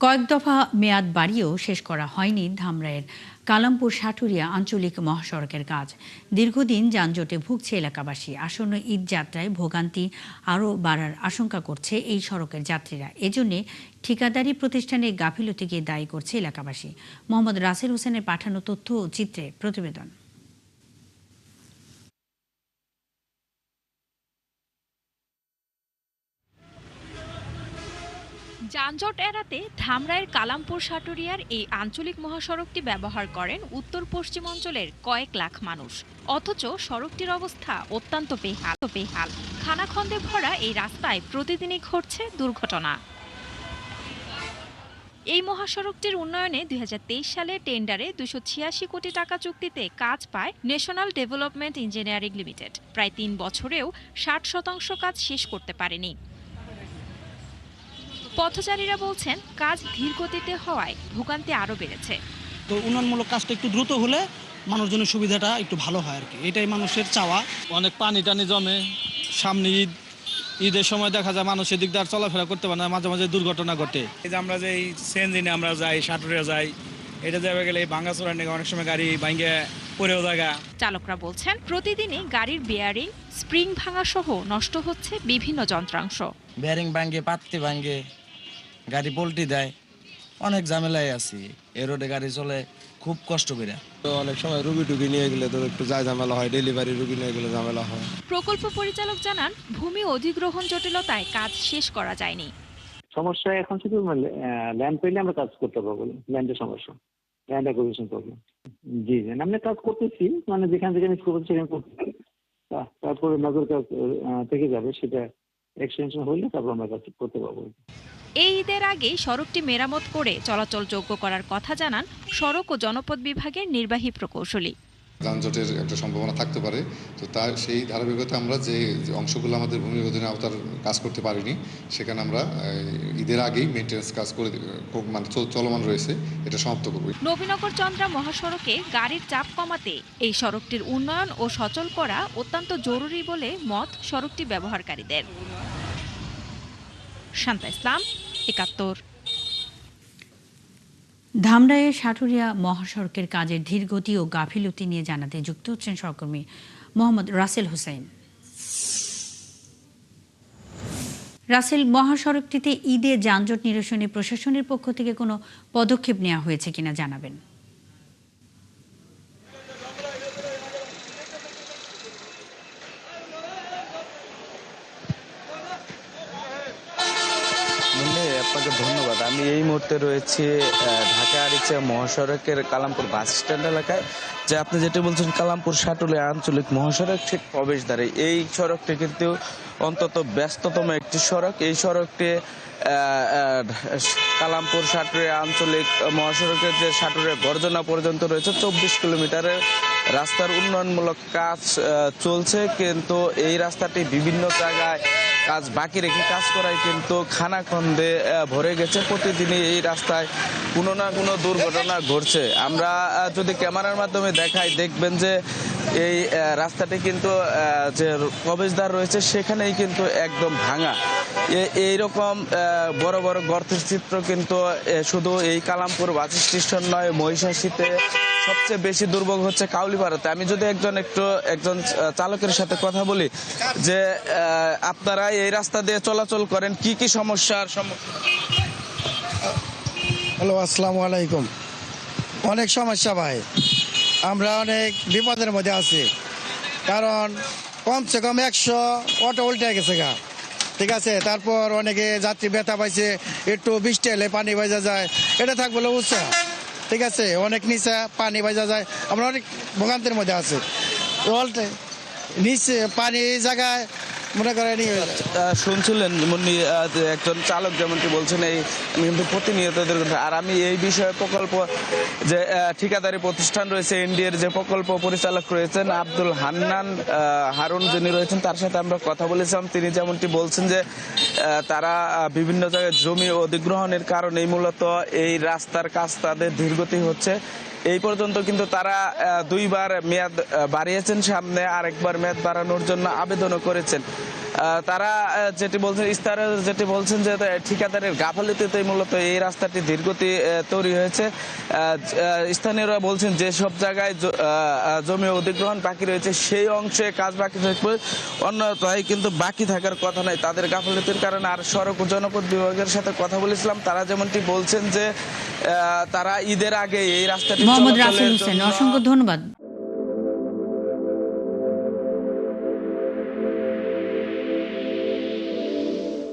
কয়েক দফা মেয়াদ বাড়িয়েও শেষ করা হয়নি ধামরাইয়ের কালামপুর সাটুরিয়া আঞ্চলিক মহাসড়কের কাজ। দীর্ঘদিন যানজটে ভুগছে এলাকাবাসী। আসন্ন ঈদ যাত্রায় ভোগান্তি আরও বাড়ার আশঙ্কা করছে এই সড়কের যাত্রীরা। এজন্যে ঠিকাদারি প্রতিষ্ঠানের গাফিলতিকে দায়ী করছে এলাকাবাসী। মোহাম্মদ রাসেল হোসেনের পাঠানো তথ্য ও চিত্রে প্রতিবেদন। যানজট এড়াতে ধামরাইয়ের কালামপুর সাটুরিয়ার এই আঞ্চলিক মহাসড়কটি ব্যবহার করেন উত্তর পশ্চিম অঞ্চলের কয়েক লাখ মানুষ। অথচ সড়কটির অবস্থা অত্যন্ত বেহাল। খানাখন্দে ভরা এই রাস্তায় প্রতিদিনই ঘটছে দুর্ঘটনা। এই মহাসড়কটির উন্নয়নে ২০২৩ সালে টেন্ডারে ২৮৬ কোটি টাকা চুক্তিতে কাজ পায় ন্যাশনাল ডেভেলপমেন্ট ইঞ্জিনিয়ারিং লিমিটেড। প্রায় ৩ বছরেও ৬০% কাজ শেষ করতে পারেনি। পথচারীরা বলছেন, কাজ ধীর গতিতে হওয়ায় ভোগান্তি আরও বেড়েছে। তো উন্নয়নমূলক কাজটা একটু দ্রুত হলে মানুষজনের সুবিধাটা একটু ভালো হয় আর কি, এটাই মানুষের চাওয়া। অনেক পানি টানি জমে, সামনে ঈদের সময় দেখা যায় মানুষ এদিক দিয়ে চলাফেরা করতে পারে না, মাঝে মাঝে দুর্ঘটনা ঘটে। এই যে আমরা যে এই সেনজিনে আমরা যাই, সাটুরিয়া যাই, এটা যাবে গেলে ভাঙ্গাচোরা নিয়ে অনেক সময় গাড়ি ভাঙ্গে পড়েও জায়গা। চালকরা বলছেন, প্রতিদিনই গাড়ির বেয়ারিং, স্প্রিং ভাঙা সহ নষ্ট হচ্ছে বিভিন্ন যন্ত্রাংশ। বেয়ারিং ভাঙ্গে, পাত্তি ভাঙ্গে, গাড়ি পল্টি দেয়, অনেক ঝামেলায় আছি। এ রোডে গাড়ি চলে খুব কষ্ট করে। তো অনেক সময় রুগী টুগি নিয়ে গেলে তো একটু ঝামেলা হয়, ডেলিভারি রুগী নিয়ে গেলে ঝামেলা হয়। প্রকল্প পরিচালক জানান, ভূমি অধিগ্রহণ জটিলতায় কাজ শেষ করা যায়নি। সমস্যা এখন শুধু ল্যান্ড পেলে আমরা কাজ করতে পারবো, ল্যান্ডের সমস্যা, ল্যান্ড অ্যাকুইজিশন প্রবলেম। জি আমরা কাজ করতেছি, যেখান থেকে সেখানে করতেছি। তারপরে নজর কাজ থেকে যাবে, সেটা এক্সটেনশন হইলে তারপর আমরা কাজ করতে পারবো। এই ঈদের আগেই সড়কটি মেরামত করে চলাচলযোগ্য করার কথা জানান সড়ক ও জনপথ বিভাগের নির্বাহী প্রকৌশলী। যানজটের একটা সম্ভাবনা থাকতে পারে, তো তার সেই ধারাবাহিকতা আমরা যে অংশগুলো আমাদের ভূমি অধীনে আওতার কাজ করতে পারিনি, সেখানে আমরা ঈদের আগেই মেইনটেন্যান্স কাজ করে চলমান রয়েছে, এটা সমাপ্ত করব। নবীনগর চন্দ্রা মহাসড়কে গাড়ির চাপ কমাতে এই সড়কটির উন্নয়ন ও সচল করা অত্যন্ত জরুরি বলে মত সড়কটি ব্যবহারকারীদের। শান্তা ইসলাম, ৭১। ধামরাইয়ের সাটুরিয়া মহাসড়কের কাজের ধীরগতি ও গাফিলতি নিয়ে জানাতে যুক্ত হচ্ছেন সহকর্মী মোহাম্মদ রাসেল হোসেন। রাসেল, মহাসড়কটিতে ঈদে যানজট নিরসনে প্রশাসনের পক্ষ থেকে কোনো পদক্ষেপ নেওয়া হয়েছে কিনা জানাবেন। আপনাকে ধন্যবাদ। আমি এই মুহূর্তে রয়েছি ঢাকা আরিচা মহাসড়কের কালামপুর বাস স্ট্যান্ড এলাকায়। যে আপনি যেটা বলছেন, কালামপুর সাটুরিয়া আঞ্চলিক মহাসড়ক ঠিক প্রবেশদ্বারে। এই সড়কটি কিন্তু অন্তত ব্যস্ততম একটি সড়ক। এই সড়কটি কালামপুর সাটুরিয়া আঞ্চলিক মহাসড়কের যে সাটুরিয়া গর্জনা পর্যন্ত রয়েছে ২৪ কিলোমিটারের রাস্তার উন্নয়নমূলক কাজ চলছে, কিন্তু এই রাস্তাটি বিভিন্ন জায়গায় কাজ বাকি রেখে কাজ করায় কিন্তু খানাখন্দে ভরে গেছে। প্রতিদিনই এই রাস্তায় কোনো না কোনো দুর্ঘটনা ঘটছে। আমরা যদি ক্যামেরার মাধ্যমে দেখাই, দেখবেন যে এই রাস্তাটি কিন্তু যে প্রবেশদ্বার রয়েছে সেখানেই কিন্তু একদম ভাঙা। এইরকম বড় বড় গর্তের চিত্র কিন্তু শুধু এই কালামপুর বাস স্টেশন নয়, মহিষাসীতে সবচেয়ে বেশি দুর্ভোগ হচ্ছে কাউলিপাড়াতে। আমি যদি একজন চালকের সাথে কথা বলি, যে আপনারা এই রাস্তা দিয়ে চলাচল করেন, কি কি সমস্যার সম্মুখীন? হ্যালো, আসসালামু আলাইকুম। অনেক সমস্যা ভাই, আমরা অনেক বিপদের মধ্যে আছি, কারণ কমসে কম ১০০ অটো উল্টে গেছে গা, ঠিক আছে। তারপর অনেকে যাত্রী ব্যথা পাইছে, একটু বৃষ্টি এলে পানি বাজা যায়, এটা থাকবে উৎসাহ, ঠিক আছে। অনেক নিচে পানি বাজা যায়, আমরা অনেক ভোগান্তির মধ্যে আছি। নিচে পানি জায়গায় মনে করেন শুনছিলেন একজন চালক যেমনটি বলছেন, এই কিন্তু প্রতিনিয়ত দুর্ঘটনা। আর আমি এই বিষয়ে প্রকল্প যে ঠিকাদারি প্রতিষ্ঠান রয়েছে, এনডিএর যে প্রকল্প পরিচালক রয়েছেন আব্দুল হান্নান হারুন, যিনি রয়েছেন, তার সাথে আমরা কথা বলেছিলাম। তিনি যেমনটি বলছেন যে তারা বিভিন্ন জায়গায় জমি অধিগ্রহণের কারণেই মূলত এই রাস্তার কাজ তাদের ধীরগতি হচ্ছে। এই পর্যন্ত কিন্তু তারা 2বার মেয়াদ বাড়িয়েছেন, সামনে আরেকবার মেয়াদ বাড়ানোর জন্য আবেদনও করেছেন। তারা যেটি বলছেন, ইস্তারা যেটি বলছেন যে ঠিকাদারের গাফালিতে মূলত এই রাস্তাটি ধীরগতি তৈরি হয়েছে। স্থানীয়রা বলছেন যে সব জায়গায় জমি অধিগ্রহণ বাকি রয়েছে সেই অংশে কাজ বাকি থাকবে, অন্যথায় কিন্তু বাকি থাকার কথা নাই তাদের গাফালিতির কারণে। আর সড়ক ও জনপথ বিভাগের সাথে কথা বলেছিলাম, তারা যেমনটি বলছেন যে তারা ঈদের আগে এই রাস্তাটি মোহাম্মদ রাসেল হোসেন, অসংখ্য ধন্যবাদ।